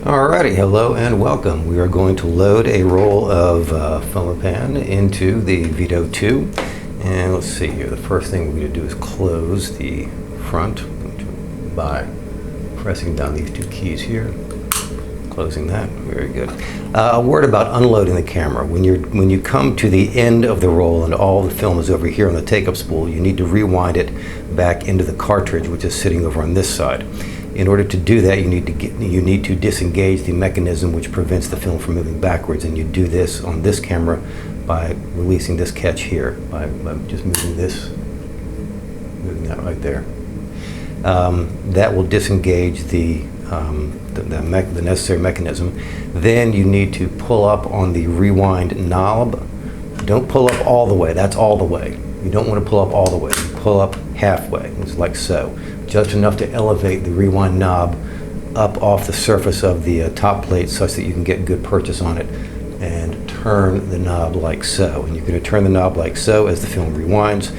Alrighty, hello and welcome. We are going to load a roll of Fomapan into the Vito 2. And let's see here, the first thing we're going to do is close the front by pressing down these two keys here. Closing that, very good. A word about unloading the camera. When you come to the end of the roll and all the film is over here on the take-up spool, you need to rewind it back into the cartridge, which is sitting over on this side. In order to do that, you need to disengage the mechanism which prevents the film from moving backwards, and you do this on this camera by releasing this catch here, by just moving that right there. That will disengage the necessary mechanism. Then you need to pull up on the rewind knob. Don't pull up all the way, that's all the way. You don't want to pull up all the way, you pull up halfway, it's like so. Just enough to elevate the rewind knob up off the surface of the top plate such that you can get good purchase on it, and turn the knob like so. And you're going to turn the knob like so as the film rewinds,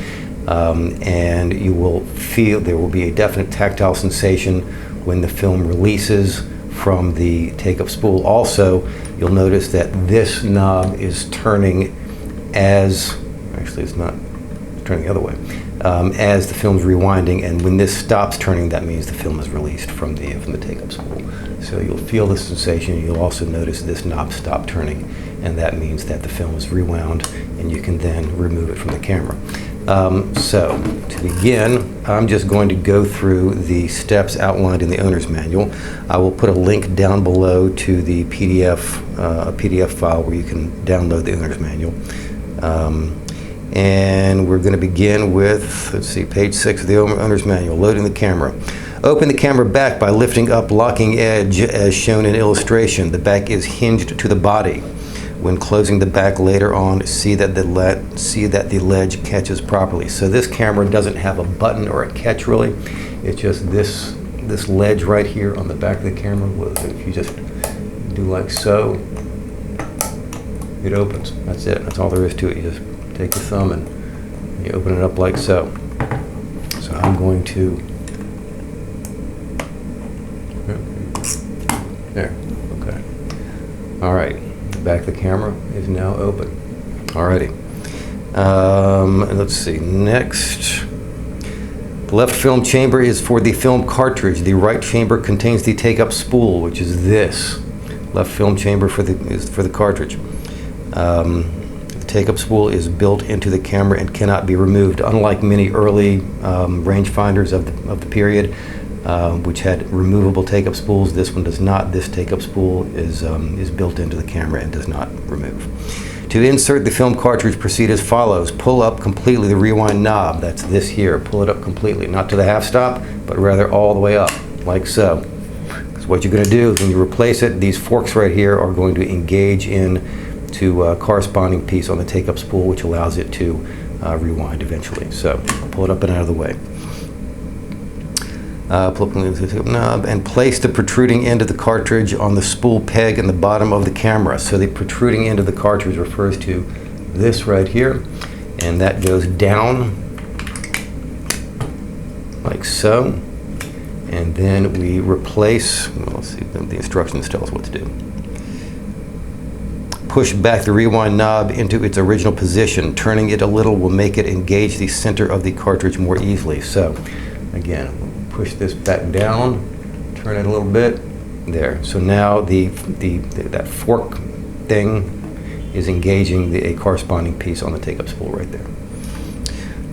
and you will feel there will be a definite tactile sensation when the film releases from the take-up spool. Also, you'll notice that this knob is turning as, actually it's not, it's turning the other way. As the film's rewinding, and when this stops turning, that means the film is released from the take-up spool. So you'll feel the sensation. You'll also notice this knob stop turning, and that means that the film is rewound, and you can then remove it from the camera. So to begin, I'm just going to go through the steps outlined in the owner's manual. I will put a link down below to the PDF, a PDF file where you can download the owner's manual. And we're going to begin with, let's see, page 6 of the owner's manual, loading the camera. Open the camera back by lifting up locking edge as shown in illustration. The back is hinged to the body. When closing the back later on, see that the ledge catches properly. So this camera doesn't have a button or a catch really. It's just this ledge right here on the back of the camera. If you just do like so, it opens. That's it. That's all there is to it. You just take your thumb and you open it up like so. So I'm going to, there, okay. All right, the back of the camera is now open. Alrighty. Let's see, next. The left film chamber is for the film cartridge. The right chamber contains the take-up spool, which is this. Left film chamber is for the cartridge. Take-up spool is built into the camera and cannot be removed. Unlike many early rangefinders of the period, which had removable take-up spools, this one does not. This take-up spool is built into the camera and does not remove. To insert the film cartridge, proceed as follows. Pull up completely the rewind knob. That's this here. Pull it up completely, not to the half stop, but rather all the way up, like so. Because what you're going to do is when you replace it, these forks right here are going to engage in to a corresponding piece on the take-up spool, which allows it to rewind eventually. So pull it up and out of the way. Pull up the take-up knob and place the protruding end of the cartridge on the spool peg in the bottom of the camera. So the protruding end of the cartridge refers to this right here, and that goes down like so. And then we replace, well, let's see, the instructions tell us what to do. Push back the rewind knob into its original position. Turning it a little will make it engage the center of the cartridge more easily. So, again, push this back down, turn it a little bit, there. So now that fork thing is engaging a corresponding piece on the take-up spool right there.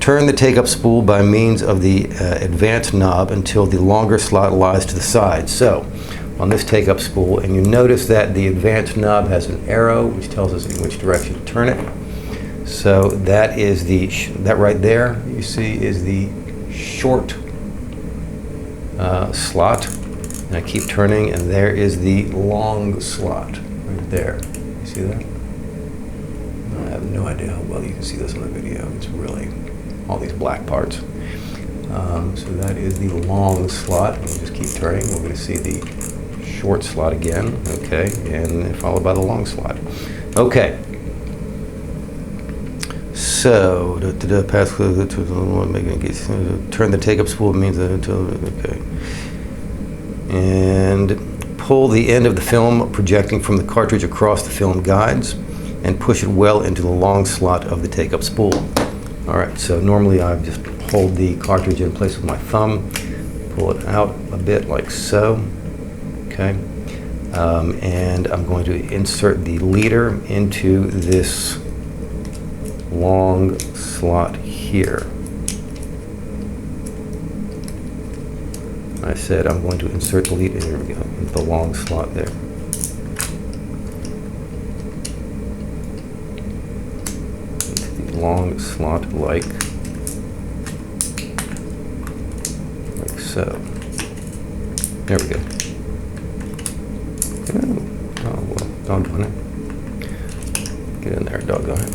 Turn the take-up spool by means of the advanced knob until the longer slot lies to the side. So, on this take-up spool, and you notice that the advanced knob has an arrow which tells us in which direction to turn it. So that is that right there you see is the short slot, and I keep turning, and there is the long slot right there. You see that? I have no idea how well you can see this on the video. It's really all these black parts. So that is the long slot. We'll just keep turning. We're going to see the short slot again, okay, and followed by the long slot. Okay. So, pass to turn the take-up spool means that until, okay. And pull the end of the film projecting from the cartridge across the film guides and push it well into the long slot of the take-up spool. All right, so normally I just hold the cartridge in place with my thumb, pull it out a bit like so, okay? And I'm going to insert the leader into this long slot here. I said I'm going to insert the leader, there we go, into the long slot there. Into the long slot like so. There we go. Oh, well, doggone it. Get in there, doggone it.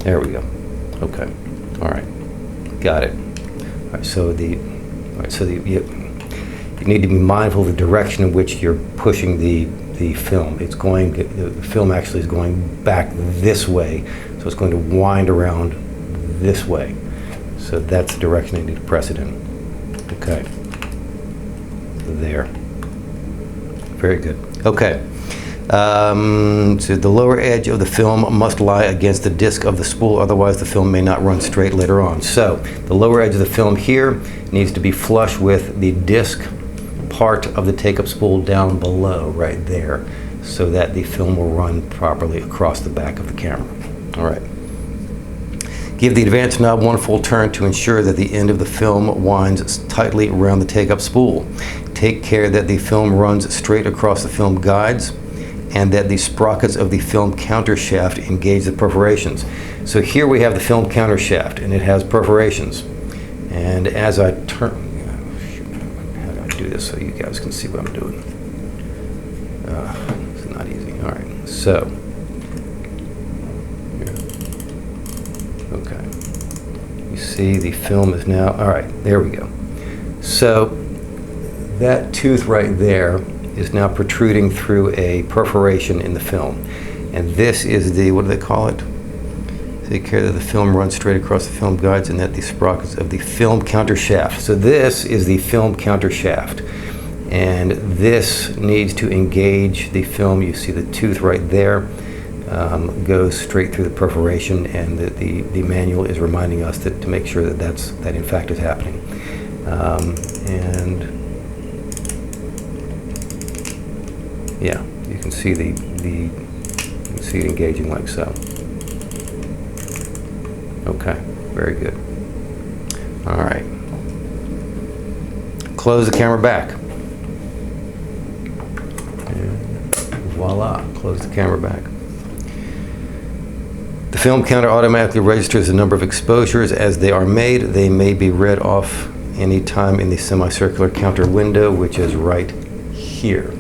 There we go. Okay. All right. Got it. All right. So you need to be mindful of the direction in which you're pushing the film. The film actually is going back this way, so it's going to wind around this way. So that's the direction you need to press it in. Okay. There. Very good. Okay. So the lower edge of the film must lie against the disc of the spool, otherwise the film may not run straight later on. So the lower edge of the film here needs to be flush with the disc part of the take-up spool down below, right there, so that the film will run properly across the back of the camera. All right. Give the advance knob one full turn to ensure that the end of the film winds tightly around the take-up spool. Take care that the film runs straight across the film guides, and that the sprockets of the film counter shaft engage the perforations. So here we have the film counter shaft, and it has perforations. And as I turn, how do I do this so you guys can see what I'm doing? It's not easy. All right, so, here. Okay. You see the film is now, all right, there we go. So that tooth right there is now protruding through a perforation in the film. And this is the, what do they call it? Take care that the film runs straight across the film guides and that the sprockets of the film counter shaft. So this is the film counter shaft. And this needs to engage the film. You see the tooth right there goes straight through the perforation, and the manual is reminding us that to make sure that that in fact is happening. And yeah, you can see you can see it engaging like so. Okay, very good. All right. Close the camera back. And voila, close the camera back. The film counter automatically registers the number of exposures as they are made. They may be read off any time in the semicircular counter window, which is right here.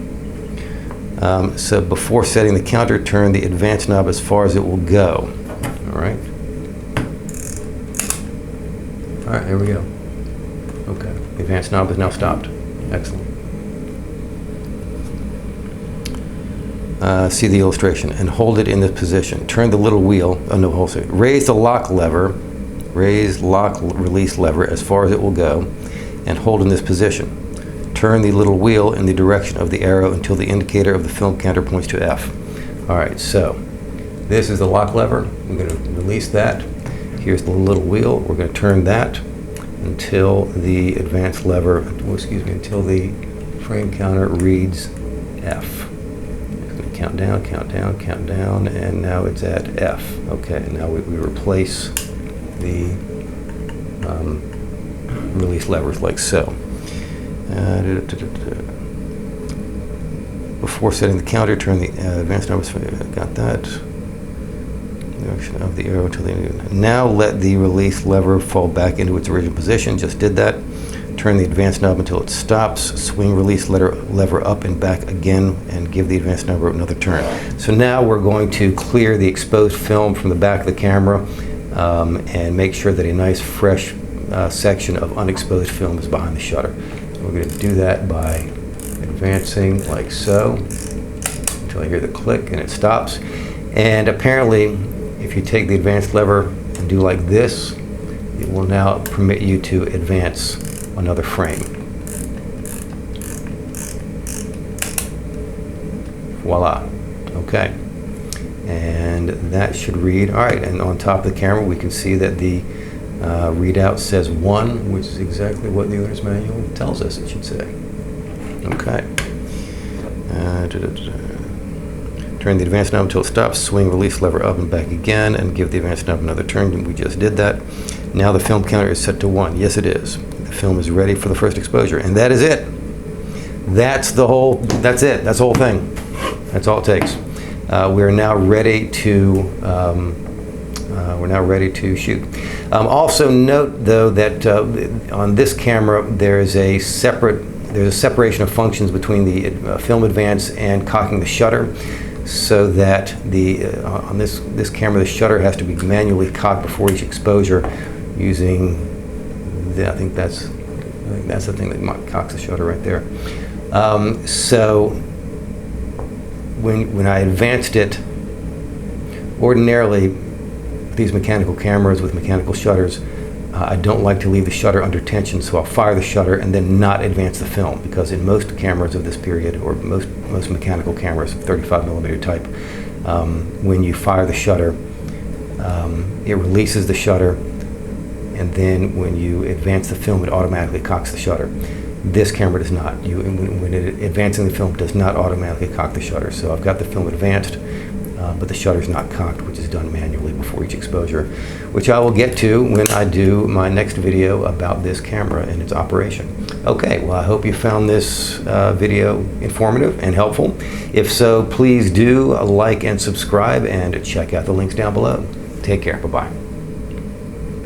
So before setting the counter, turn the advance knob as far as it will go. All right. All right, here we go. Okay, the advance knob is now stopped. Excellent. See the illustration and hold it in this position. Turn the little wheel, raise the lock lever, raise lock release lever as far as it will go, and hold in this position. Turn the little wheel in the direction of the arrow until the indicator of the film counter points to F. All right, so this is the lock lever. We're going to release that. Here's the little wheel. We're going to turn that until the advance lever, until the frame counter reads F. It's going to count down, count down, count down, and now it's at F. Okay, now we replace the release levers like so. Before setting the counter, turn the advanced numbers. Got that. Direction of the arrow until the end. Now let the release lever fall back into its original position. Just did that. Turn the advanced knob until it stops. Swing release lever up and back again, and give the advanced knob another turn. So now we're going to clear the exposed film from the back of the camera and make sure that a nice fresh section of unexposed film is behind the shutter. We're going to do that by advancing like so until I hear the click and it stops. And apparently, if you take the advanced lever and do like this, it will now permit you to advance another frame. Voila. Okay. And that should read. All right, and on top of the camera, we can see that the readout says 1, which is exactly what the owner's manual tells us it should say. Okay. Turn the advance knob until it stops. Swing release lever up and back again, and give the advance knob another turn. We just did that. Now the film counter is set to 1. Yes, it is. The film is ready for the first exposure, and that is it. That's the whole. That's it. That's the whole thing. That's all it takes. We are now ready to. We're now ready to shoot. Also note, though, that on this camera there's a separation of functions between the film advance and cocking the shutter, so that on this camera the shutter has to be manually cocked before each exposure using I think that's the thing that cocks the shutter right there. So when I advanced it, ordinarily these mechanical cameras with mechanical shutters, I don't like to leave the shutter under tension, so I'll fire the shutter and then not advance the film, because in most cameras of this period, or most mechanical cameras, 35mm type, when you fire the shutter, it releases the shutter, and then when you advance the film, it automatically cocks the shutter. This camera does not. When advancing the film, does not automatically cock the shutter. So I've got the film advanced, but the shutter's not cocked, which is done manually before each exposure, which I will get to when I do my next video about this camera and its operation. Okay, well, I hope you found this video informative and helpful. If so, please do like and subscribe, and check out the links down below. Take care. Bye-bye.